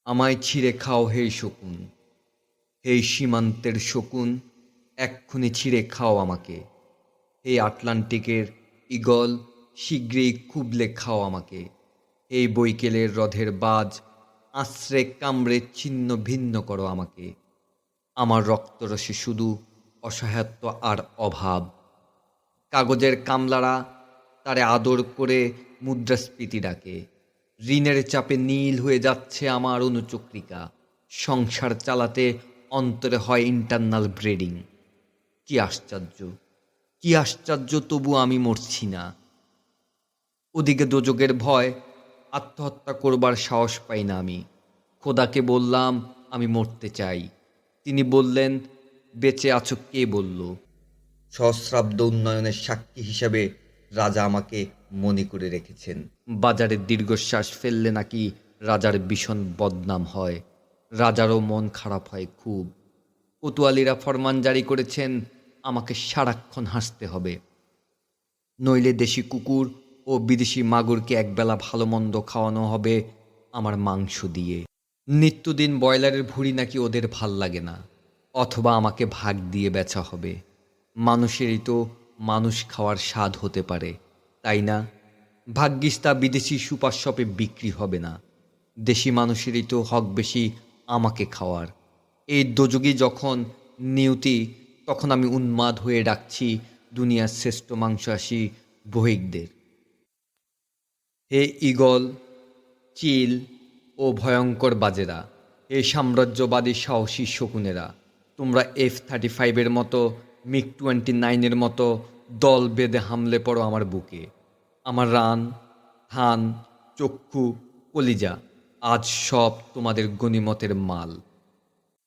আমায় ছিঁড়ে খাও হে শকুন, হে সীমান্তের শকুন, এক্ষুনি ছিঁড়ে খাও আমাকে। হে আটলান্টিকের ঈগল, শীঘ্রই খুবলে খাও আমাকে। এই বৈকেলের হ্রদের বাজ, আঁচড়ে কামড়ে ছিন্ন ভিন্ন করো আমাকে। আমার রক্তরসে শুধু অসহায়ত্ব আর অভাব। কাগজের কামলারা তারে আদর করে মুদ্রাস্ফীতি ডাকে। ঋণের চাপে নীল হয়ে যাচ্ছে আমার অনুচক্রিকা। সংসার চালাতে অন্তরে হয় ইন্টারনাল ব্লিডিং। কি আশ্চর্য, কি আশ্চর্য, তবু আমি মরছি না। ওদিকে দোজকের ভয়, আত্মহত্যা করবার সাহস পাই না আমি। খোদাকে বললাম আমি মরতে চাই। তিনি বললেন, বেঁচে আছো কে বলল? সহস্রাব্দ উন্নয়নের সাক্ষী হিসাবে রাজা আমাকে মনে করে রেখেছেন। বাজারে দীর্ঘশ্বাস ফেললে নাকি রাজার ভীষণ বদনাম হয়। রাজারও মন খারাপ হয় খুব। কোতোয়ালিরা ফরমান জারি করেছেন, আমাকে সারাক্ষণ হাসতে হবে, নইলে দেশি কুকুর ও বিদেশি মাগুরকে একবেলা ভালো মন্দ খাওয়ানো হবে আমার মাংস দিয়ে। নিত্যদিন ব্রয়লারের ভুঁড়ি নাকি ওদের ভাল লাগে না, অথবা আমাকে ভাগ দিয়ে বেচা হবে। মানুষেরই তো মানুষ খাওয়ার স্বাদ হতে পারে, তাই না? ভাগ্যিস তা বিদেশি সুপার শপে বিক্রি হবে না। দেশি মানুষেরই তো হক বেশি আমাকে খাওয়ার। এই দোজগী যখন নিয়তি, তখন আমি উন্মাদ হয়ে ডাকছি দুনিয়ার শ্রেষ্ঠ মাংসাশী বহিকদের। হে ঈগল, চিল ও ভয়ঙ্কর বাজেরা, হে সাম্রাজ্যবাদী সাহসী শকুনেরা, তোমরা F-35 মতো, MiG-29 মতো দল বেঁধে হামলে পড়ো আমার বুকে। আমার রান, থান, চক্ষু, কলিজা আজ সব তোমাদের গনিমতের মাল।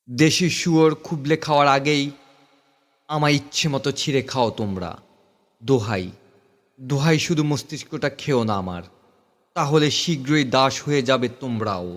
দেশি শুয়োর খুবলে খাওয়ার আগেই আমায় ইচ্ছে মতো ছিঁড়ে খাও তোমরা। দোহাই, দোহাই, শুধু মস্তিষ্কটা খেও না আমার, তাহলে শীঘ্রই দাস হয়ে যাবে তোমরাও।